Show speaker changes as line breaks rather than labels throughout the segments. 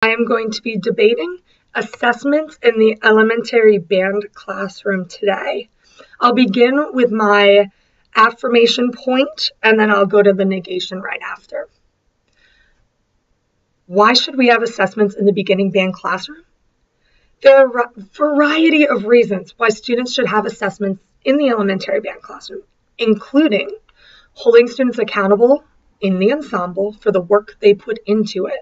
I am going to be debating assessments in the elementary band classroom today. I'll begin with my affirmation point, and then I'll go to the negation right after. Why should we have assessments in the beginning band classroom? There are a variety of reasons why students should have assessments in the elementary band classroom, including holding students accountable in the ensemble for the work they put into it,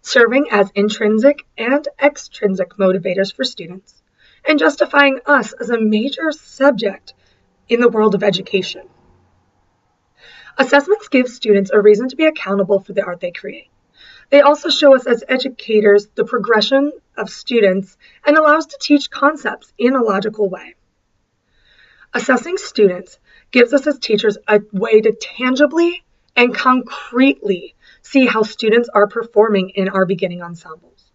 serving as intrinsic and extrinsic motivators for students, and justifying us as a major subject in the world of education. Assessments give students a reason to be accountable for the art they create. They also show us as educators the progression of students and allow us to teach concepts in a logical way. Assessing students gives us as teachers a way to tangibly and concretely see how students are performing in our beginning ensembles.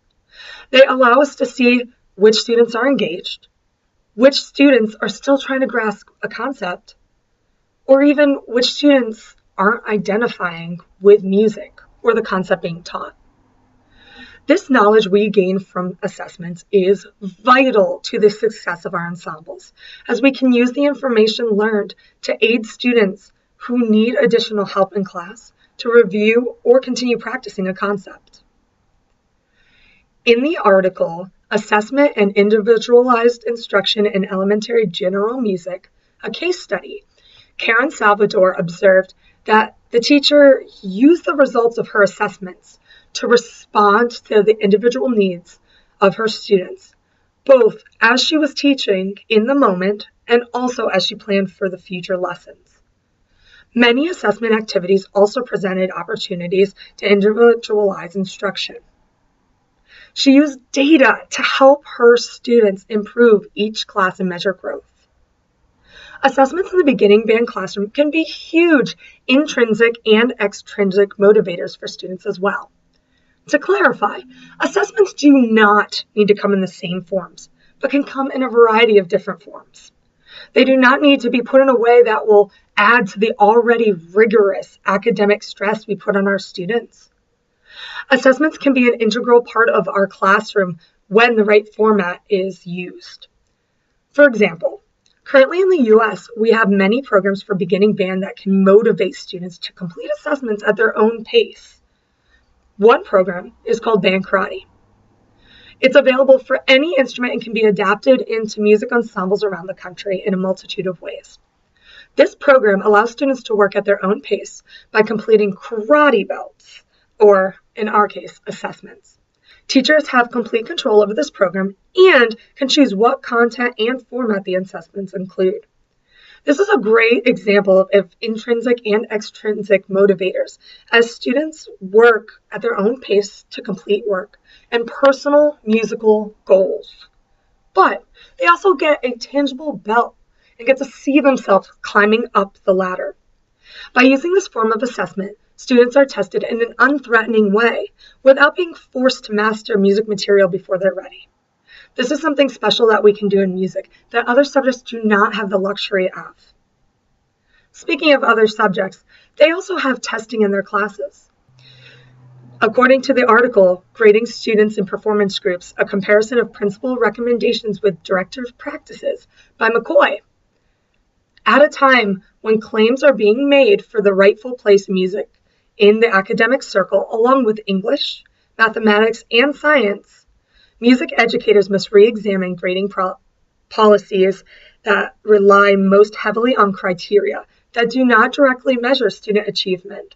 They allow us to see which students are engaged, which students are still trying to grasp a concept, or even which students aren't identifying with music or the concept being taught. This knowledge we gain from assessments is vital to the success of our ensembles, as we can use the information learned to aid students who need additional help in class to review or continue practicing a concept. In the article, Assessment and Individualized Instruction in Elementary General Music, a case study, Karen Salvador observed that the teacher used the results of her assessments to respond to the individual needs of her students, both as she was teaching in the moment and also as she planned for the future lessons. Many assessment activities also presented opportunities to individualize instruction. She used data to help her students improve each class and measure growth. Assessments in the beginning band classroom can be huge intrinsic and extrinsic motivators for students as well. To clarify, assessments do not need to come in the same forms, but can come in a variety of different forms. They do not need to be put in a way that will add to the already rigorous academic stress we put on our students. Assessments can be an integral part of our classroom when the right format is used. For example, currently in the U.S., we have many programs for beginning band that can motivate students to complete assessments at their own pace. One program is called Band Karate. It's available for any instrument and can be adapted into music ensembles around the country in a multitude of ways. This program allows students to work at their own pace by completing karate belts, or in our case, assessments. Teachers have complete control over this program and can choose what content and format the assessments include. This is a great example of intrinsic and extrinsic motivators as students work at their own pace to complete work and personal musical goals. But they also get a tangible belt and get to see themselves climbing up the ladder. By using this form of assessment, students are tested in an unthreatening way without being forced to master music material before they're ready. This is something special that we can do in music that other subjects do not have the luxury of. Speaking of other subjects, they also have testing in their classes. According to the article, Grading Students in Performance Groups, a comparison of principal recommendations with director's practices by McCoy. At a time when claims are being made for the rightful place of music in the academic circle, along with English, mathematics, and science, music educators must re-examine grading policies that rely most heavily on criteria that do not directly measure student achievement.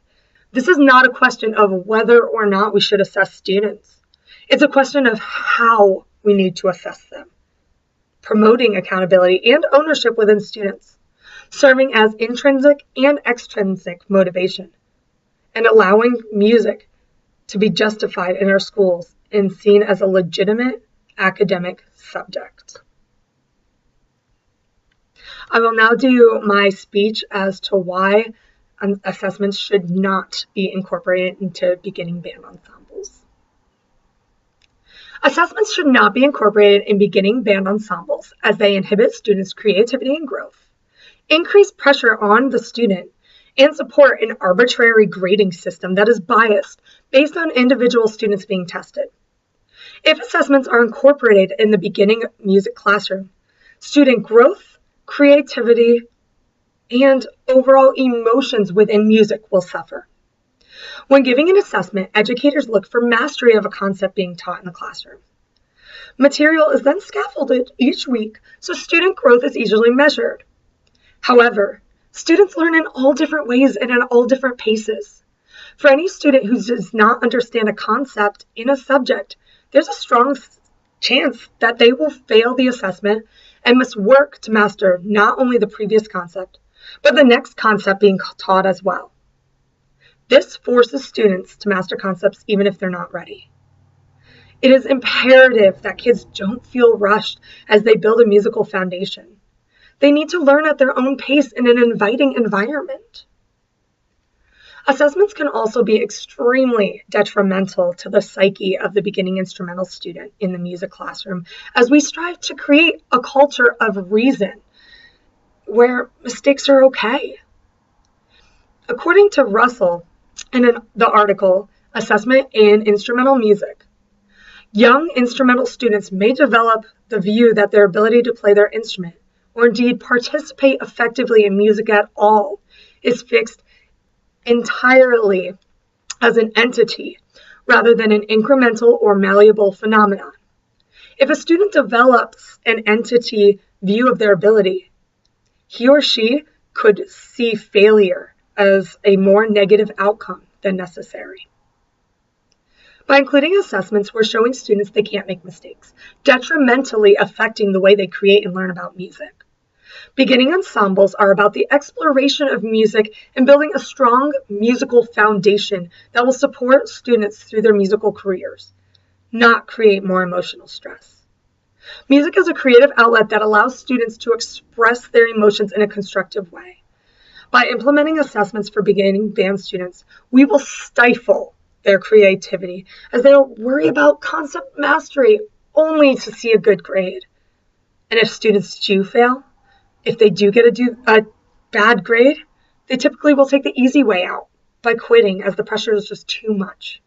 This is not a question of whether or not we should assess students. It's a question of how we need to assess them, promoting accountability and ownership within students, serving as intrinsic and extrinsic motivation, and allowing music to be justified in our schools and seen as a legitimate academic subject. I will now do my speech as to why assessments should not be incorporated into beginning band ensembles. Assessments should not be incorporated in beginning band ensembles as they inhibit students' creativity and growth, increase pressure on the student, and support an arbitrary grading system that is biased based on individual students being tested. If assessments are incorporated in the beginning music classroom, student growth, creativity, and overall emotions within music will suffer. When giving an assessment, educators look for mastery of a concept being taught in the classroom. Material is then scaffolded each week so student growth is easily measured. However, students learn in all different ways and at all different paces. For any student who does not understand a concept in a subject, there's a strong chance that they will fail the assessment and must work to master not only the previous concept, but the next concept being taught as well. This forces students to master concepts even if they're not ready. It is imperative that kids don't feel rushed as they build a musical foundation. They need to learn at their own pace in an inviting environment. Assessments can also be extremely detrimental to the psyche of the beginning instrumental student in the music classroom as we strive to create a culture of reason where mistakes are okay. According to Russell in the article, Assessment in Instrumental Music, young instrumental students may develop the view that their ability to play their instrument, or indeed participate effectively in music at all, is fixed entirely as an entity rather than an incremental or malleable phenomenon. If a student develops an entity view of their ability, he or she could see failure as a more negative outcome than necessary. By including assessments, we're showing students they can't make mistakes, detrimentally affecting the way they create and learn about music. Beginning ensembles are about the exploration of music and building a strong musical foundation that will support students through their musical careers, not create more emotional stress. Music is a creative outlet that allows students to express their emotions in a constructive way. By implementing assessments for beginning band students, we will stifle their creativity as they'll worry about concept mastery only to see a good grade. And if students do fail, if they do get a bad grade, they typically will take the easy way out by quitting as the pressure is just too much.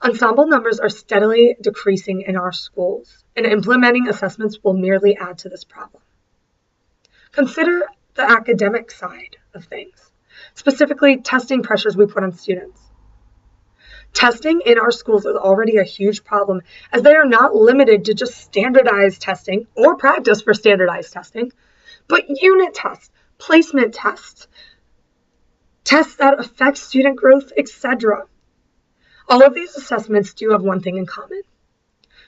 Ensemble numbers are steadily decreasing in our schools, and implementing assessments will merely add to this problem. Consider the academic side of things, specifically testing pressures we put on students. Testing in our schools is already a huge problem as they are not limited to just standardized testing or practice for standardized testing, but unit tests, placement tests, tests that affect student growth, etc. All of these assessments do have one thing in common.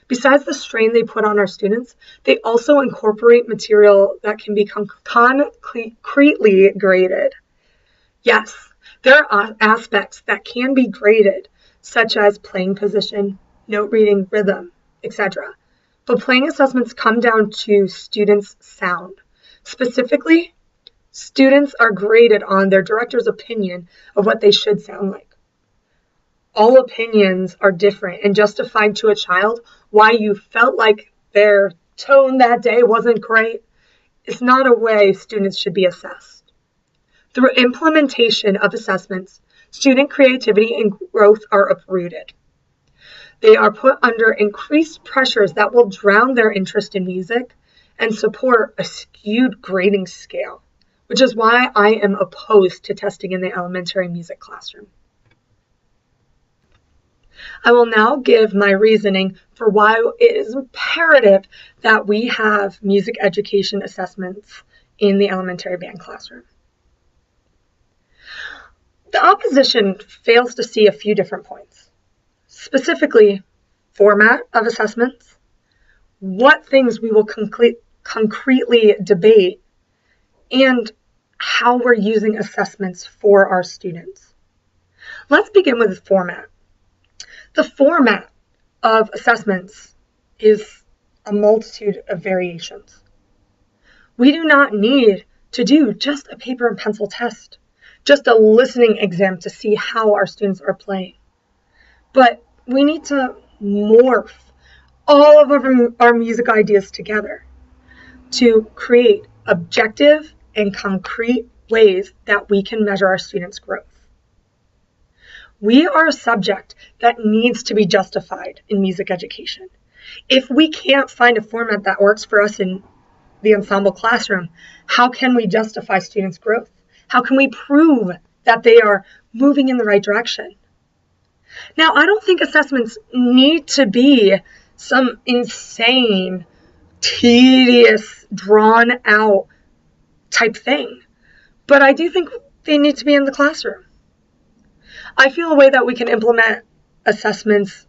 Besides the strain they put on our students, they also incorporate material that can be concretely graded. Yes, there are aspects that can be graded, such as playing position, note reading, rhythm, etc. But playing assessments come down to students' sound. Specifically, students are graded on their director's opinion of what they should sound like. All opinions are different and justified to a child why you felt like their tone that day wasn't great. It's not a way students should be assessed. Through implementation of assessments, student creativity and growth are uprooted. They are put under increased pressures that will drown their interest in music and support a skewed grading scale, which is why I am opposed to testing in the elementary music classroom. I will now give my reasoning for why it is imperative that we have music education assessments in the elementary band classroom. The opposition fails to see a few different points, specifically format of assessments, what things we will concretely debate, and how we're using assessments for our students. Let's begin with the format. The format of assessments is a multitude of variations. We do not need to do just a paper and pencil test, just a listening exam to see how our students are playing. But we need to morph all of our music ideas together to create objective and concrete ways that we can measure our students' growth. We are a subject that needs to be justified in music education. If we can't find a format that works for us in the ensemble classroom, how can we justify students' growth? How can we prove that they are moving in the right direction? Now, I don't think assessments need to be some insane, tedious, drawn out type thing, but I do think they need to be in the classroom. I feel a way that we can implement assessments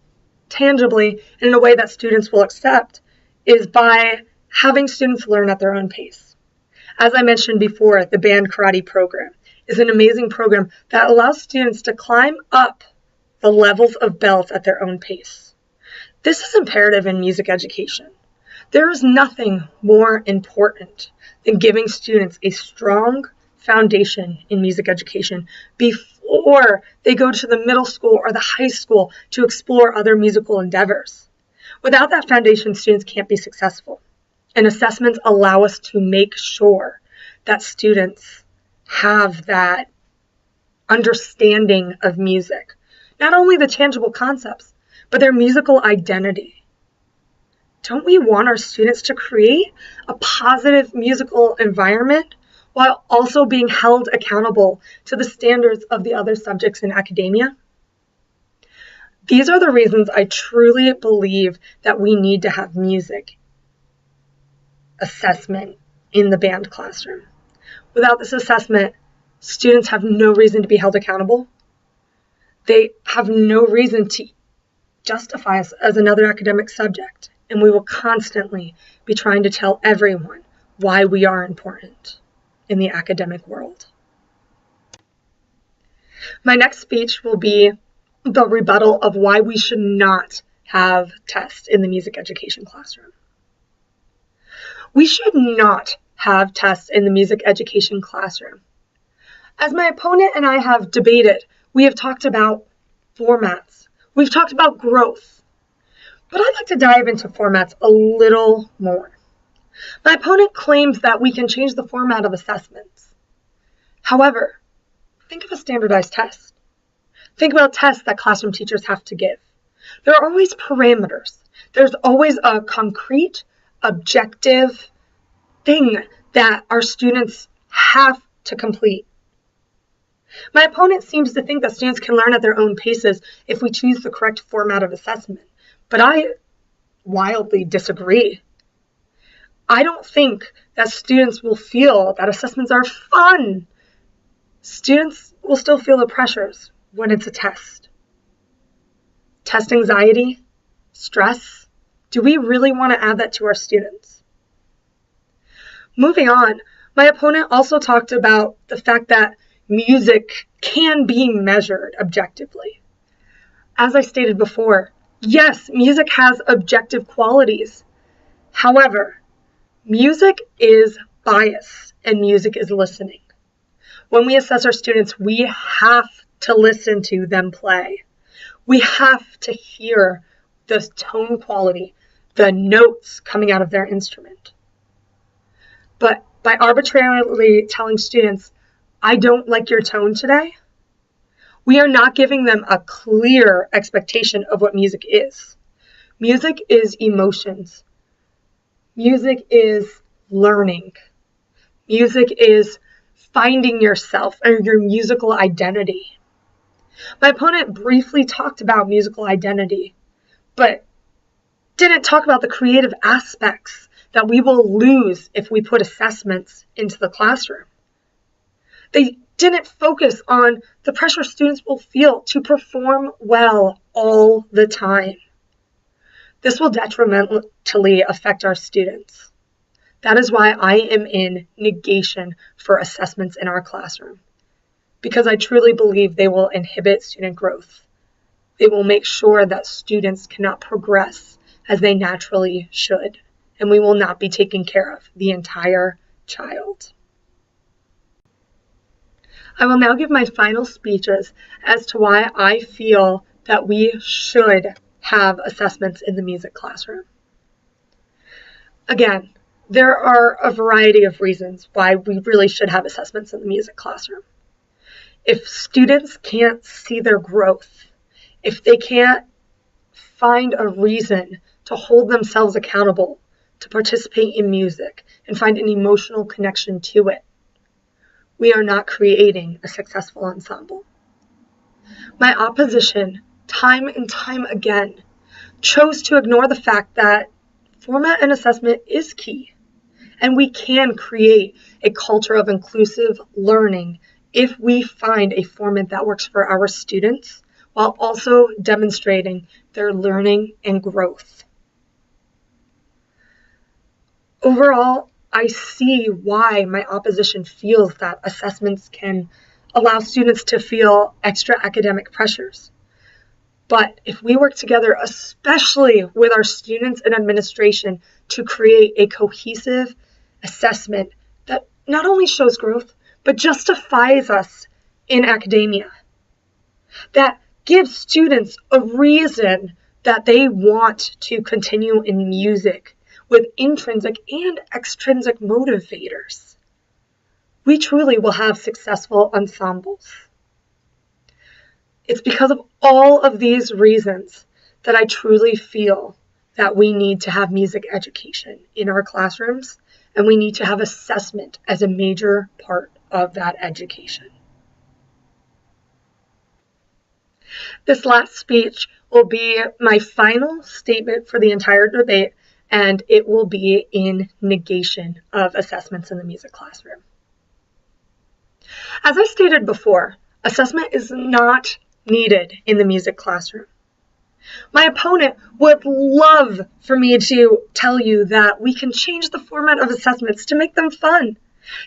tangibly and in a way that students will accept is by having students learn at their own pace. As I mentioned before, the band karate program is an amazing program that allows students to climb up the levels of belts at their own pace. This is imperative in music education. There is nothing more important than giving students a strong foundation in music education before they go to the middle school or the high school to explore other musical endeavors. Without that foundation, students can't be successful. And assessments allow us to make sure that students have that understanding of music. Not only the tangible concepts, but their musical identity. Don't we want our students to create a positive musical environment while also being held accountable to the standards of the other subjects in academia? These are the reasons I truly believe that we need to have music assessment in the band classroom. Without this assessment, students have no reason to be held accountable. They have no reason to justify us as another academic subject, and we will constantly be trying to tell everyone why we are important in the academic world. My next speech will be the rebuttal of why we should not have tests in the music education classroom. We should not have tests in the music education classroom. As my opponent and I have debated, we have talked about formats. We've talked about growth. But I'd like to dive into formats a little more. My opponent claims that we can change the format of assessments. However, think of a standardized test. Think about tests that classroom teachers have to give. There are always parameters. There's always a concrete, objective thing that our students have to complete. My opponent seems to think that students can learn at their own paces if we choose the correct format of assessment, but I wildly disagree. I don't think that students will feel that assessments are fun. Students will still feel the pressures when it's a test. Test anxiety, stress, do we really want to add that to our students? Moving on, my opponent also talked about the fact that music can be measured objectively. As I stated before, yes, music has objective qualities. However, music is bias and music is listening. When we assess our students, we have to listen to them play. We have to hear the tone quality, the notes coming out of their instrument. But by arbitrarily telling students, I don't like your tone today, we are not giving them a clear expectation of what music is. Music is emotions. Music is learning. Music is finding yourself and your musical identity. My opponent briefly talked about musical identity, but didn't talk about the creative aspects that we will lose if we put assessments into the classroom. They didn't focus on the pressure students will feel to perform well all the time. This will detrimentally affect our students. That is why I am in negation for assessments in our classroom, because I truly believe they will inhibit student growth. They will make sure that students cannot progress as they naturally should, and we will not be taking care of the entire child. I will now give my final speeches as to why I feel that we should have assessments in the music classroom. Again, there are a variety of reasons why we really should have assessments in the music classroom. If students can't see their growth, if they can't find a reason to hold themselves accountable, to participate in music, and find an emotional connection to it, we are not creating a successful ensemble. My opposition, time and time again, chose to ignore the fact that format and assessment is key, and we can create a culture of inclusive learning if we find a format that works for our students while also demonstrating their learning and growth. Overall, I see why my opposition feels that assessments can allow students to feel extra academic pressures. But if we work together, especially with our students and administration, to create a cohesive assessment that not only shows growth, but justifies us in academia, that gives students a reason that they want to continue in music with intrinsic and extrinsic motivators, we truly will have successful ensembles. It's because of all of these reasons that I truly feel that we need to have music education in our classrooms, and we need to have assessment as a major part of that education. This last speech will be my final statement for the entire debate, and it will be in negation of assessments in the music classroom. As I stated before, assessment is not needed in the music classroom. My opponent would love for me to tell you that we can change the format of assessments to make them fun,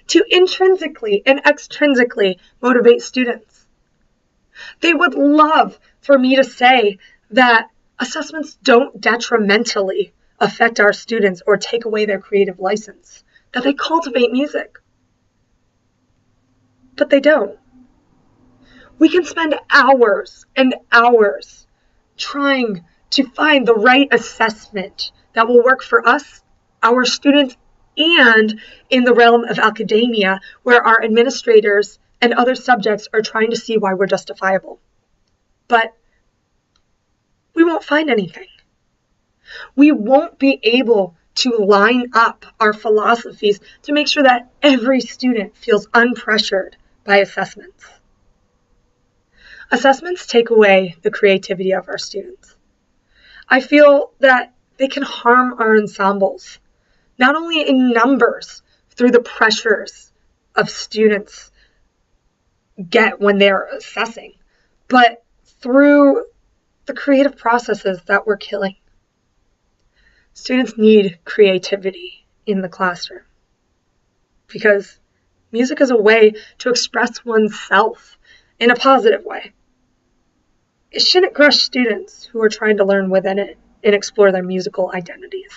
to intrinsically and extrinsically motivate students. They would love for me to say that assessments don't detrimentally affect our students or take away their creative license, that they cultivate music. But they don't. We can spend hours and hours trying to find the right assessment that will work for us, our students, and in the realm of academia, where our administrators and other subjects are trying to see why we're justifiable. But we won't find anything. We won't be able to line up our philosophies to make sure that every student feels unpressured by assessments. Assessments take away the creativity of our students. I feel that they can harm our ensembles, not only in numbers through the pressures of students get when they're assessing, but through the creative processes that we're killing. Students need creativity in the classroom because music is a way to express oneself in a positive way. It shouldn't crush students who are trying to learn within it and explore their musical identities.